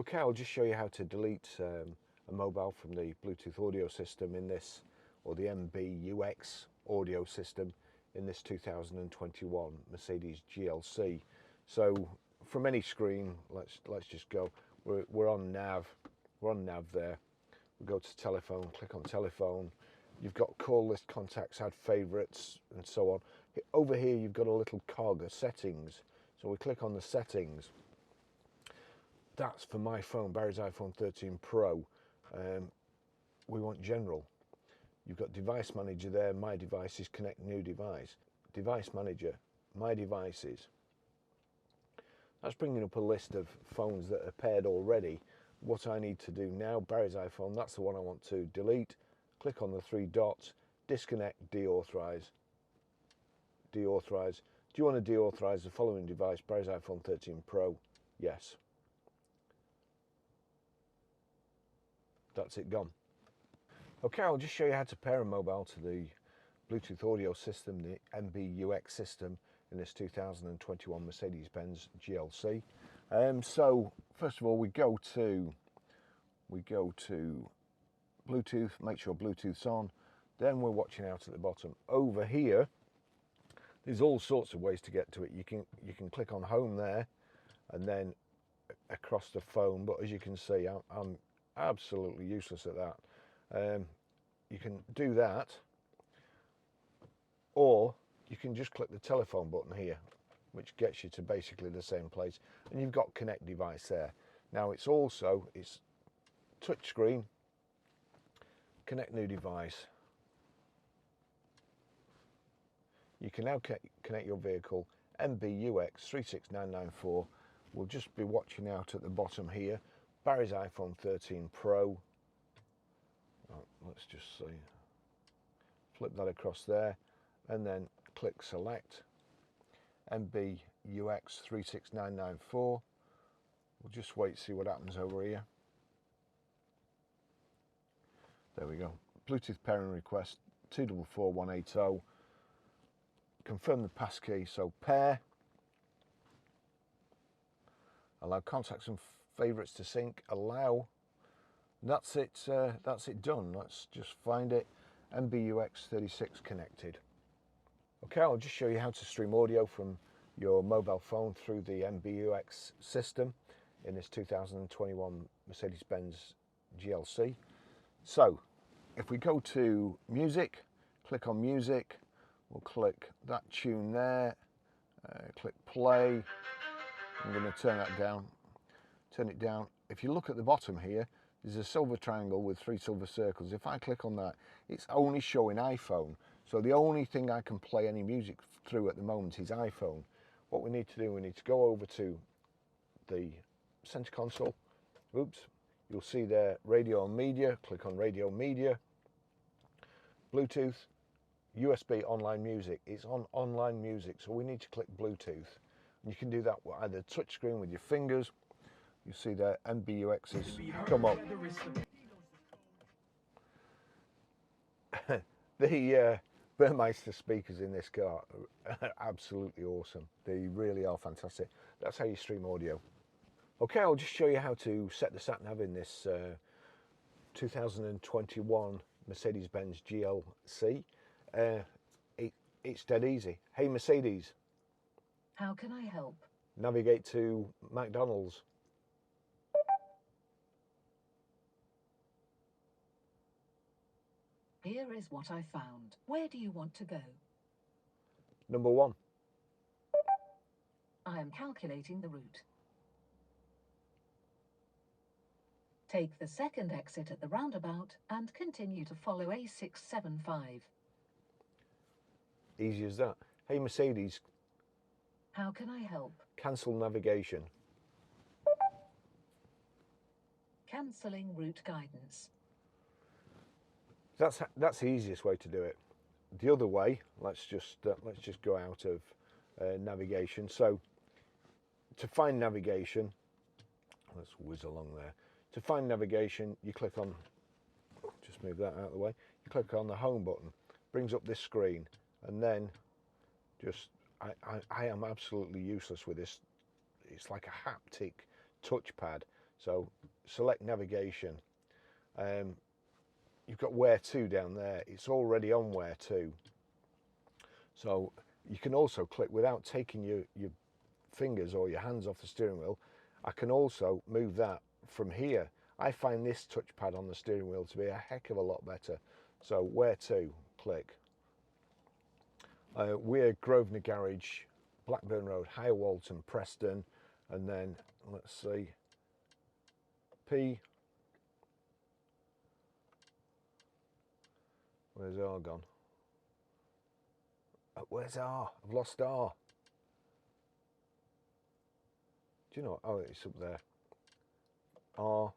Okay, I'll just show you how to delete a mobile from the Bluetooth audio system in this, or the MBUX audio system in this 2021 Mercedes GLC. So from any screen, let's just go. We're on nav. We're on nav there. We go to telephone, click on telephone. You've got call list, contacts, add favorites, and so on. Over here, you've got a little cog, settings. So we click on the settings. That's for my phone, Barry's iPhone 13 Pro. We want general. You've got device manager there, my devices, connect new device. Device manager, my devices. That's bringing up a list of phones that are paired already. What I need to do now, Barry's iPhone, that's the one I want to delete. Click on the three dots, disconnect, deauthorize. Deauthorize. Do you want to deauthorize the following device, Barry's iPhone 13 Pro? Yes. That's it, gone. Okay, I'll just show you how to pair a mobile to the Bluetooth audio system, the MBUX system in this 2021 Mercedes Benz GLC. So first of all, we go to Bluetooth, make sure Bluetooth's on. Then we're watching out at the bottom. Over here, there's all sorts of ways to get to it. You can click on home there, and then across the phone. But as you can see, I'm absolutely useless at that. You can do that, or you can just click the telephone button here, which gets you to basically the same place, and you've got connect device there. Now it's touch screen, connect new device. You can now connect your vehicle, MBUX 36994. We'll just be watching out at the bottom here, Barry's iPhone 13 Pro. Let's just see, flip that across there, and then click select, MBUX 36994. We'll just wait to see what happens over here. There we go. Bluetooth pairing request 244180. Confirm the passkey, so pair. Allow contacts and favorites to sync. Allow. That's it done. Let's just find it. MBUX 36 connected. Okay, I'll just show you how to stream audio from your mobile phone through the MBUX system in this 2021 Mercedes Benz GLC. So if we go to music, click on music, we'll click that tune there, click play. I'm going to turn that down, turn it down. If you look at the bottom here, there's a silver triangle with three silver circles. If I click on that, it's only showing iPhone. So the only thing I can play any music through at the moment is iPhone. What we need to do, we need to go over to the center console. Oops, you'll see there radio and media. Click on radio media. Bluetooth, USB online music. It's on online music, so we need to click Bluetooth. And you can do that with either touchscreen with your fingers. You see there, MBUX has come up. The Burmeister speakers in this car are absolutely awesome. They really are fantastic. That's how you stream audio. Okay, I'll just show you how to set the sat-nav in this 2021 Mercedes Benz GLC. It's dead easy. Hey Mercedes. How can I help? Navigate to McDonald's. Here is what I found. Where do you want to go? Number 1. I am calculating the route. Take the second exit at the roundabout and continue to follow A675. Easy as that. Hey Mercedes. How can I help? Cancel navigation. Cancelling route guidance. That's the easiest way to do it. The other way, let's just go out of navigation. So to find navigation, let's whiz along there. To find navigation, you click on, just move that out of the way. You click on the home button, brings up this screen, and then just I am absolutely useless with this. It's like a haptic touchpad. So select navigation. You've got where to down there. It's already on where to. So you can also click without taking your fingers or your hands off the steering wheel. I can also move that from here. I find this touchpad on the steering wheel to be a heck of a lot better. So where to, click. We're Grosvenor Garage, Blackburn Road, High Walton, Preston, and then let's see, P. Where's R gone? Where's R? I've lost R. Do you know? Oh, it's up there. R.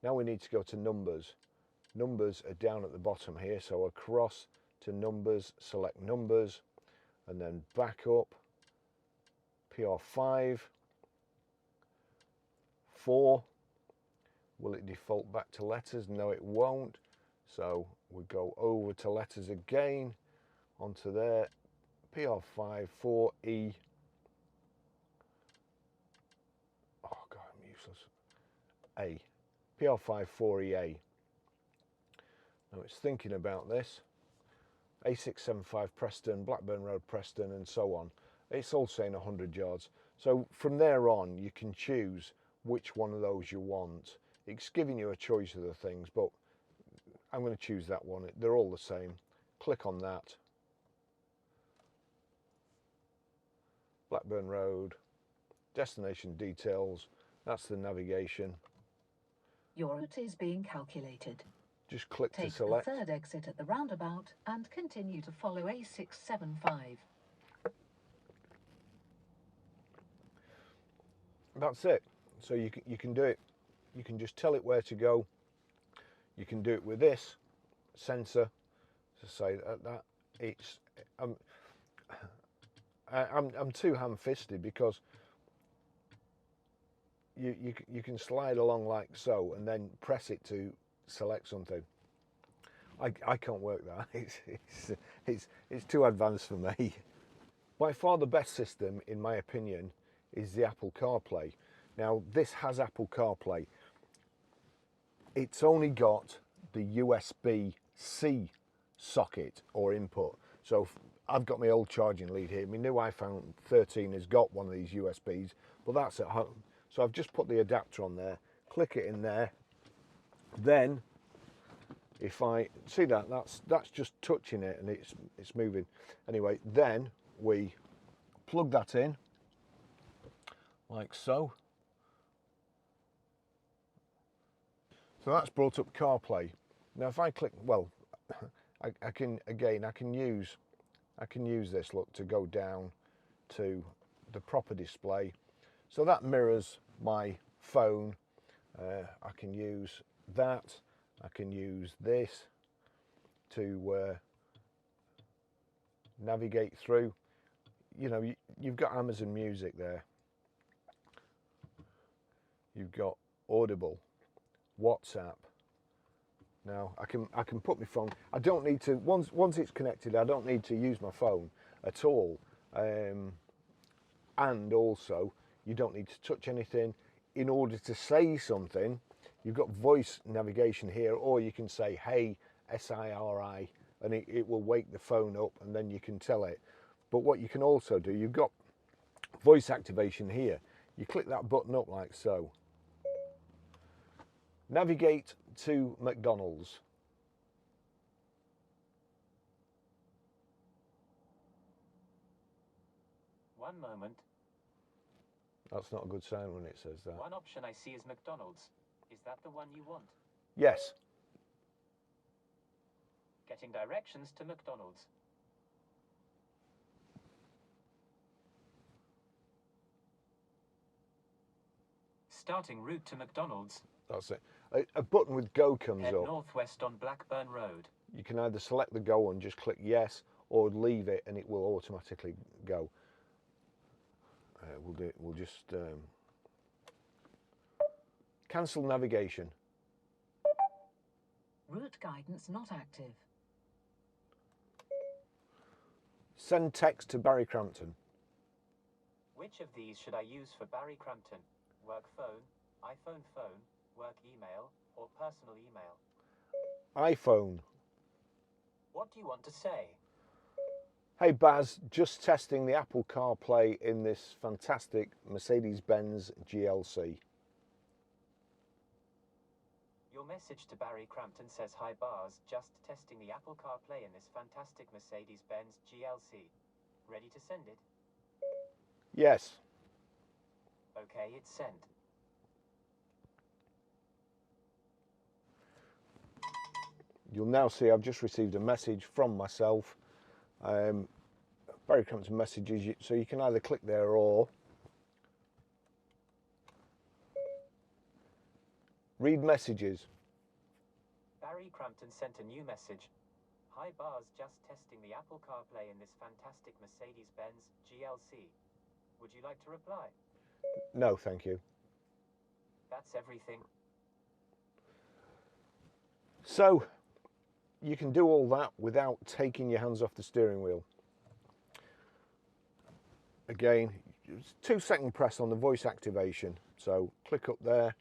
Now we need to go to numbers. Numbers are down at the bottom here, so across to numbers, select numbers, and then back up. PR5. 4. Will it default back to letters? No, it won't. So we go over to letters again, onto there. PR5, 4E. Oh God, I'm useless. A. PR5, 4EA. Now it's thinking about this. A675 Preston, Blackburn Road Preston, and so on. It's all saying 100 yards. So from there on, you can choose which one of those you want. It's giving you a choice of the things, but I'm going to choose that one. They're all the same. Click on that. Blackburn Road, destination details, that's the navigation. Your route is being calculated. Just click Take to select. the third exit at the roundabout and continue to follow A675. That's it. So you can do it. You can just tell it where to go. You can do it with this sensor to say that it's. I'm too ham-fisted because you can slide along like so and then press it to select something. I can't work that. It's too advanced for me. By far the best system, in my opinion, is the Apple CarPlay. Now this has Apple CarPlay. It's only got the USB-C socket or input. So I've got my old charging lead here. My new iPhone 13 has got one of these USBs, but that's at home. So I've just put the adapter on there, click it in there. Then if I see that's just touching it and it's moving. Anyway, then we plug that in like so. So that's brought up CarPlay. Now if I click, well, I can use this, look, to go down to the proper display. So that mirrors my phone. I can use that. I can use this to navigate through. You know, you've got Amazon Music there. You've got Audible, WhatsApp. Now I can put my phone. I don't need to once it's connected. I don't need to use my phone at all. And also, you don't need to touch anything. In order to say something, you've got voice navigation here, or you can say "Hey, SIRI," and it will wake the phone up, and then you can tell it. But what you can also do, you've got voice activation here. You click that button up like so. Navigate to McDonald's. One moment. That's not a good sound when it says that. One option I see is McDonald's. Is that the one you want? Yes. Getting directions to McDonald's. Starting route to McDonald's. That's it. A button with go comes Head up. northwest on Blackburn Road. You can either select the go and just click yes, or leave it and it will automatically go. We'll just cancel navigation. Route guidance not active. Send text to Barry Crampton. Which of these should I use for Barry Crampton? Work phone, iPhone phone, work email, or personal email? iPhone. What do you want to say? Hey Baz, just testing the Apple CarPlay in this fantastic Mercedes Benz GLC. Your message to Barry Crampton says, "Hi Bars, just testing the Apple CarPlay in this fantastic Mercedes Benz GLC. Ready to send it?" Yes. Okay, it's sent. You'll now see I've just received a message from myself. Barry Crampton messages, so you can either click there or read messages. Barry Crampton sent a new message. "Hi Bars, just testing the Apple CarPlay in this fantastic Mercedes Benz GLC. Would you like to reply?" No, thank you. That's everything. So you can do all that without taking your hands off the steering wheel. Again, 2-second press on the voice activation. So click up there.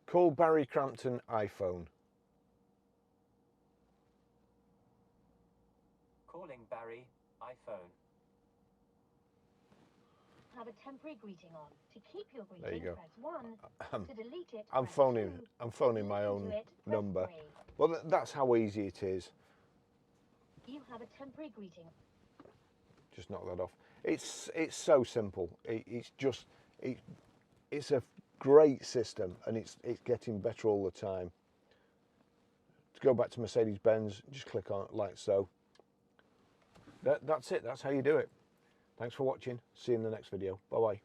Call Barry Crampton iPhone. Calling Barry, iPhone. Have a temporary greeting on. To keep your greeting, There you go. press 1. To delete it, I'm press phoning 2. I'm phoning my To own listen to it, press number. 3. Well, that's how easy it is. You have a temporary greeting. Just knock that off. It's so simple. It's a great system, and it's getting better all the time. To go back to Mercedes Benz, just click on it like so. That's it. That's how you do it. Thanks for watching. See you in the next video. Bye bye.